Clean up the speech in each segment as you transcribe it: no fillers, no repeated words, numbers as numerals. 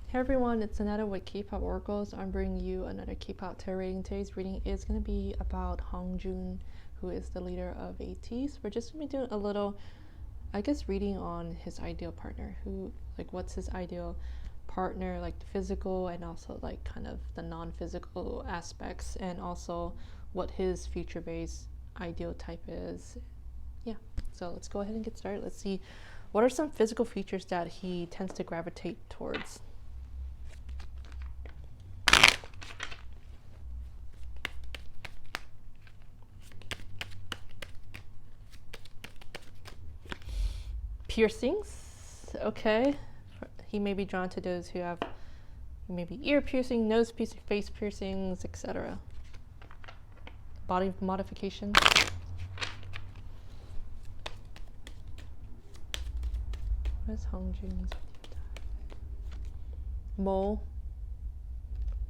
Hey everyone, it's Aneta with Kpop Oracles. I'm bringing you another Kpop tarot reading. Today's reading is going to be about Hongjoong, who is the leader of Ateez. We're just going to be doing a little, reading on his ideal partner. What's his ideal partner, like the physical and also like kind of the non-physical aspects, and also what his future base ideal type is. Yeah, so let's go ahead and get started. Let's see what are some physical features that he tends to gravitate towards. Piercings, okay. He may be drawn to those who have maybe ear piercing, nose piercing, face piercings, etc. Body modification. What is Hongjoong's mole?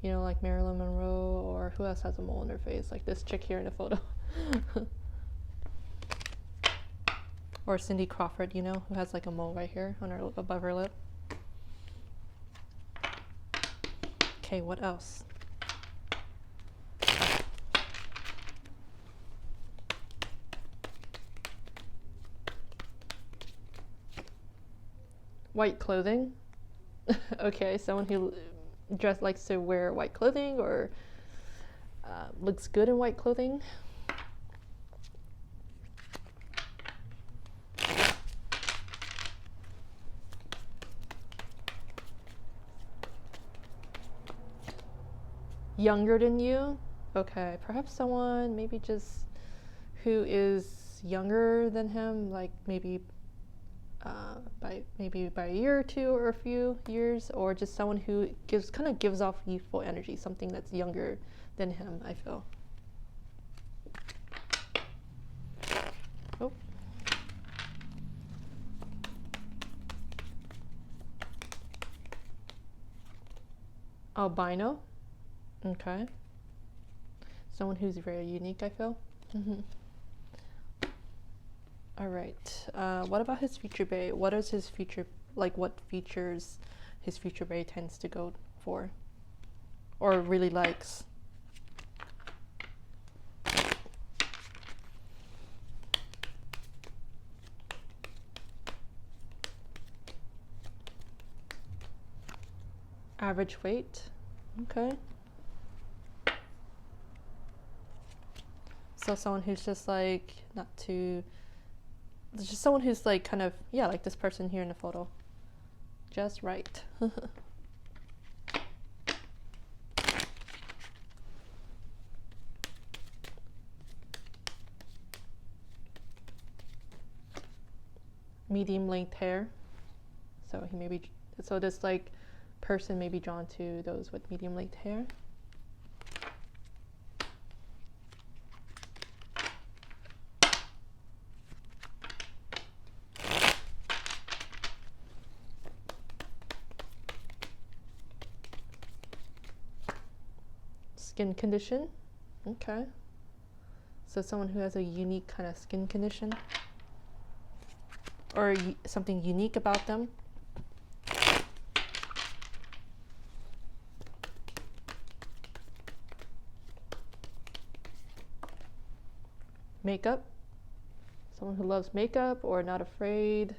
You know, like Marilyn Monroe, or who else has a mole in their face? Like this chick here in the photo. Or Cindy Crawford, you know, who has like a mole right here on her above her lip. Okay, what else? White clothing. Okay, someone who likes to wear white clothing or looks good in white clothing. Younger than you. Okay, perhaps someone maybe just who is younger than him, like maybe by a year or two or a few years, or just someone who gives off youthful energy, something that's younger than him, I feel. Oh. Albino. Okay. Someone who's very unique, I feel. All right. What about his future bae? What is his future, like what features his future bae tends to go for or really likes? Average weight. Okay. So someone who's just like just someone who's like kind of, yeah, like this person here in the photo. Just right. Medium length hair. So this like person may be drawn to those with medium length hair. Skin condition. Okay. So someone who has a unique kind of skin condition or something unique about them. Makeup. Someone who loves makeup or not afraid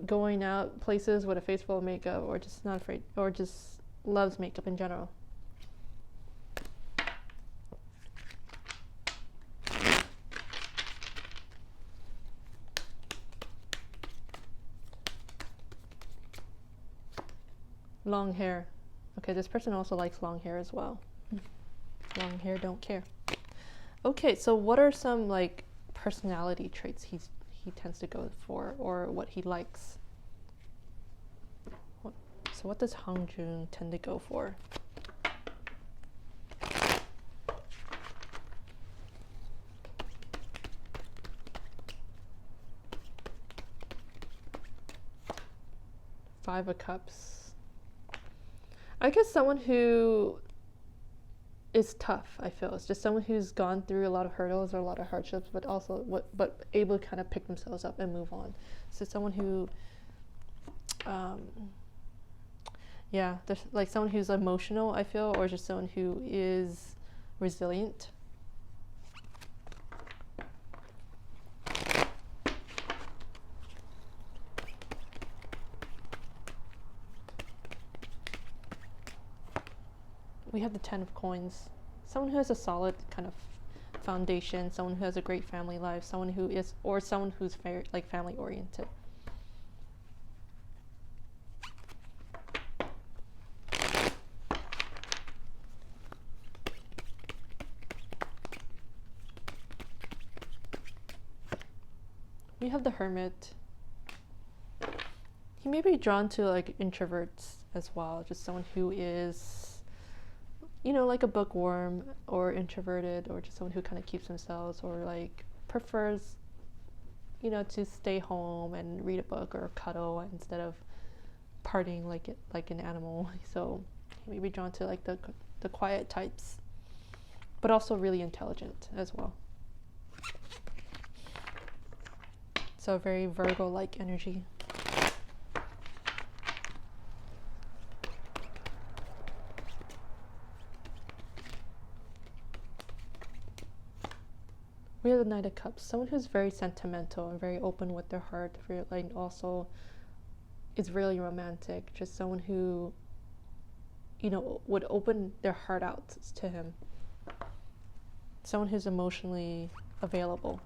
going out places with a face full of makeup, or just not afraid, or just loves makeup in general. Long hair. Okay, this person also likes long hair as well. Long hair, don't care. Okay, so what are some like personality traits he tends to go for, or what he likes? So what does Hongjoong tend to go for? Five of Cups. I guess someone who is tough, I feel. It's just someone who's gone through a lot of hurdles or a lot of hardships, but also able to kind of pick themselves up and move on. So someone who Yeah, there's like someone who's emotional, I feel, or just someone who is resilient. We have the 10 of coins. Someone who has a solid kind of foundation, someone who has a great family life, someone who is, or someone who's very like family oriented. We have the Hermit. He may be drawn to like introverts as well, just someone who is, you know, like a bookworm or introverted, or just someone who kind of keeps themselves, or like prefers, you know, to stay home and read a book or cuddle instead of partying like an animal. So he may be drawn to like the quiet types, but also really intelligent as well. So very Virgo-like energy. We have the Knight of Cups. Someone who's very sentimental and very open with their heart, like also is really romantic. Just someone who, you know, would open their heart out to him. Someone who's emotionally available.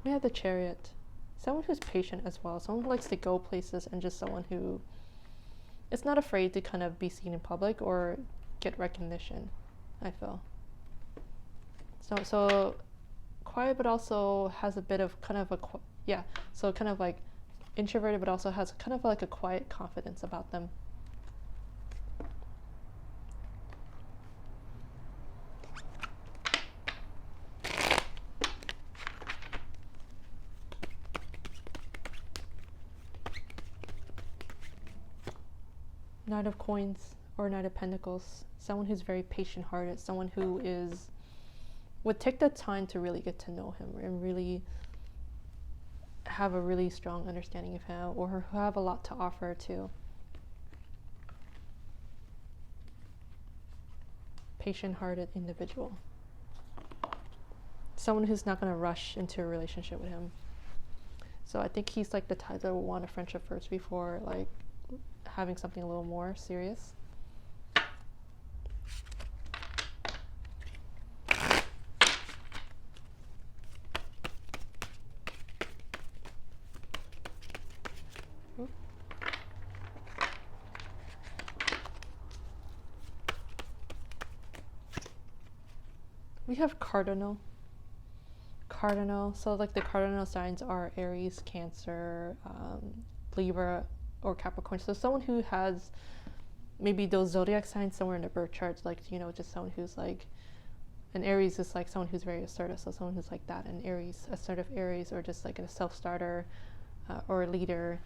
We have the Chariot. Someone who's patient as well. Someone who likes to go places, and just someone who is not afraid to kind of be seen in public or get recognition, I feel. So quiet, but also has a bit of kind of so kind of like introverted, but also has kind of like a quiet confidence about them. Knight of Coins or Knight of Pentacles. Someone who's very patient-hearted. Someone who would take the time to really get to know him and really have a really strong understanding of him, or who have a lot to offer too. Patient-hearted individual. Someone who's not going to rush into a relationship with him. So I think he's like the type that will want a friendship first before like having something a little more serious. We have Cardinal. So like the cardinal signs are Aries, Cancer, Libra, or Capricorn. So someone who has maybe those zodiac signs somewhere in the birth charts, like, you know, just someone who's like, an Aries is like someone who's very assertive, so someone who's like that, an Aries, assertive Aries, or just like a self-starter or a leader.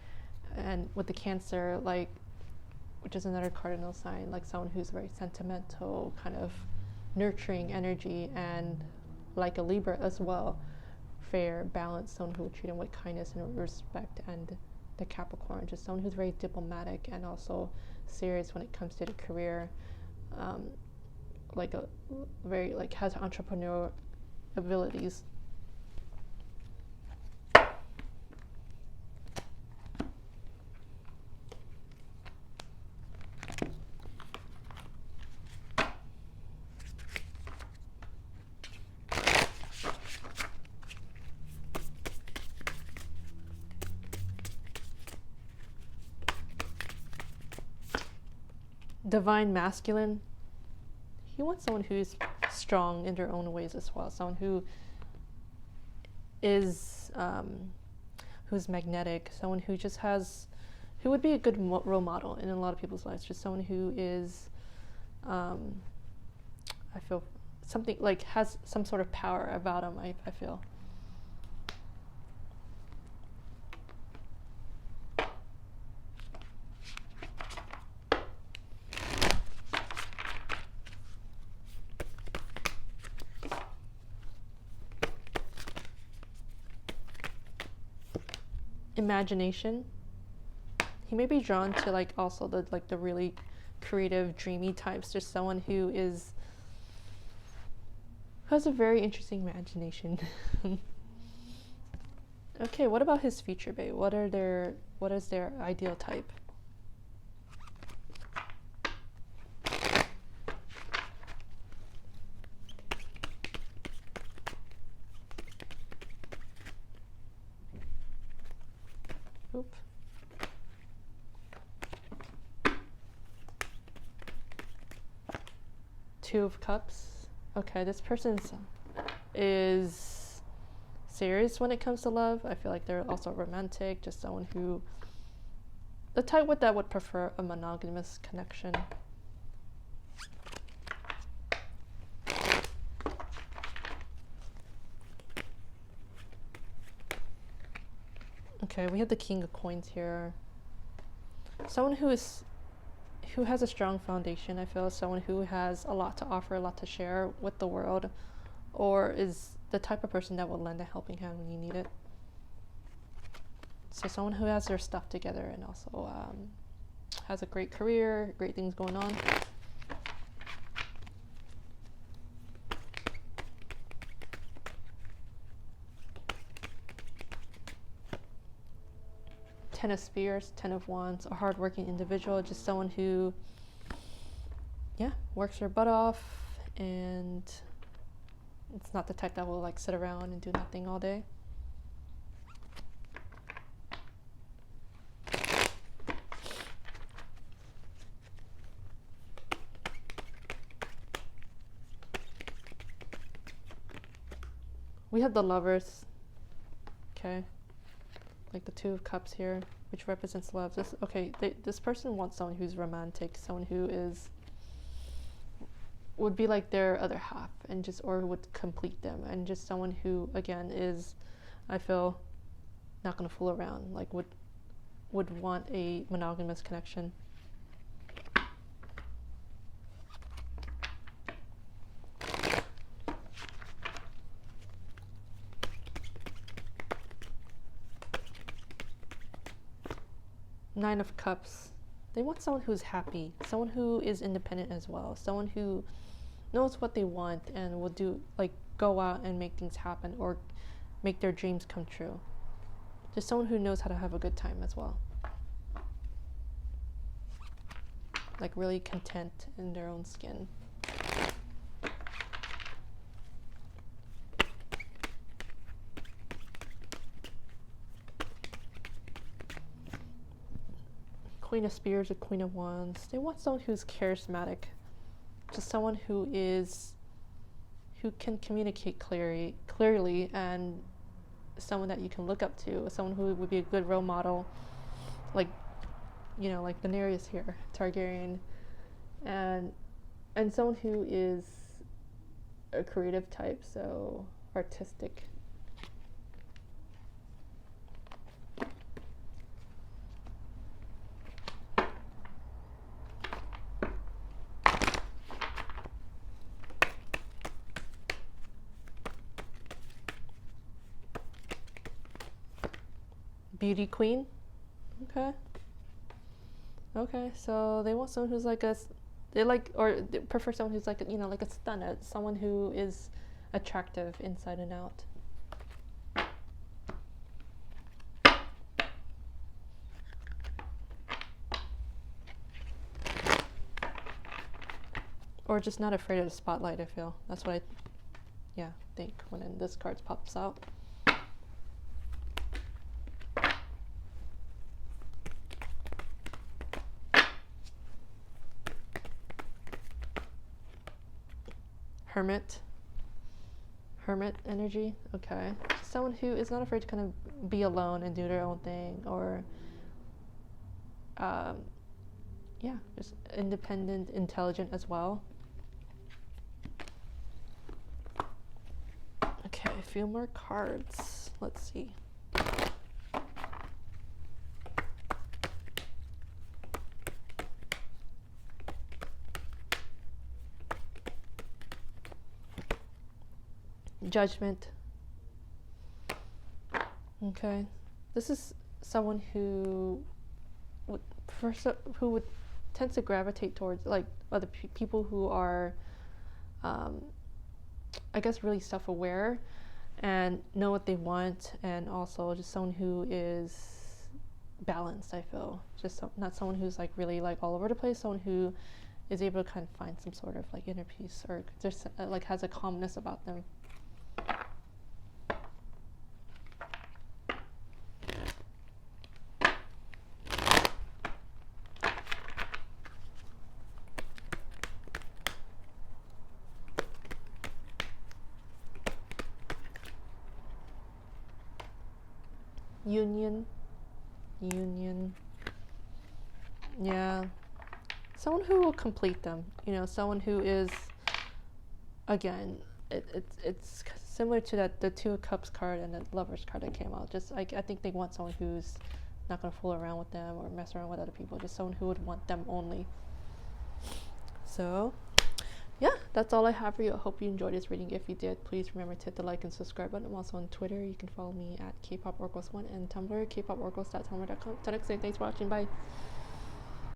And with the Cancer, like, which is another cardinal sign, like someone who's very sentimental, kind of nurturing energy, and like a Libra as well, fair, balanced, someone who will treat him with kindness and respect. And the Capricorn, just someone who's very diplomatic and also serious when it comes to the career, like a very like has entrepreneurial abilities. Divine Masculine. He wants someone who's strong in their own ways as well. Someone who is who's magnetic. Someone who just has, who would be a good role model in a lot of people's lives. Just someone who is, I feel something like has some sort of power about him. I feel. imagination. He may be drawn to like also the really creative, dreamy types. Just someone who has a very interesting imagination. Okay, what about his future babe? What is their ideal type? Oop. Two of Cups. Okay, this person is serious when it comes to love. I feel like they're also romantic, just someone who, the type that would prefer a monogamous connection. Okay, we have the King of Coins here. Someone who has a strong foundation. I feel someone who has a lot to offer, a lot to share with the world, or is the type of person that will lend a helping hand when you need it. So someone who has their stuff together and also has a great career, great things going on. Ten of Spears, Ten of Wands, a hardworking individual, just someone who, yeah, works their butt off, and it's not the type that will like sit around and do nothing all day. We have the Lovers. Okay. Like the Two of Cups here, which represents love. This person wants someone who's romantic, someone who would be like their other half, and or would complete them, and just someone who again is, I feel, not gonna fool around, like would want a monogamous connection. Nine of Cups. They want someone who's happy, someone who is independent as well, someone who knows what they want and will go out and make things happen or make their dreams come true. Just someone who knows how to have a good time as well. Like really content in their own skin. Queen of Spears or Queen of Wands. They want someone who's charismatic, just someone who can communicate clearly, and someone that you can look up to, someone who would be a good role model, like Daenerys here, Targaryen, and someone who is a creative type, so artistic. Beauty Queen. Okay, so they want someone who's they prefer someone who's like a stunner, someone who is attractive inside and out. Or just not afraid of the spotlight, I feel. That's what I think when this card pops out. Hermit energy. Okay, someone who is not afraid to kind of be alone and do their own thing, or just independent, intelligent as well. Okay, a few more cards. Let's see. Judgment. Okay, this is someone who would who would tend to gravitate towards like other people who are I guess really self-aware and know what they want, and also just someone who is balanced. I feel just not someone who's like really like all over the place, someone who is able to kind of find some sort of like inner peace, or just like has a calmness about them. Union. Yeah, someone who will complete them, you know, someone who is, again, it's similar to that the Two of Cups card and the Lovers card that came out. Just like, I think they want someone who's not going to fool around with them or mess around with other people, just someone who would want them only. So yeah, that's all I have for you. I hope you enjoyed this reading. If you did, please remember to hit the like and subscribe button. I'm also on Twitter. You can follow me at Kpop Oracles1 and Tumblr, kpoporacles.tumblr.com. Till next time, thanks for watching. Bye.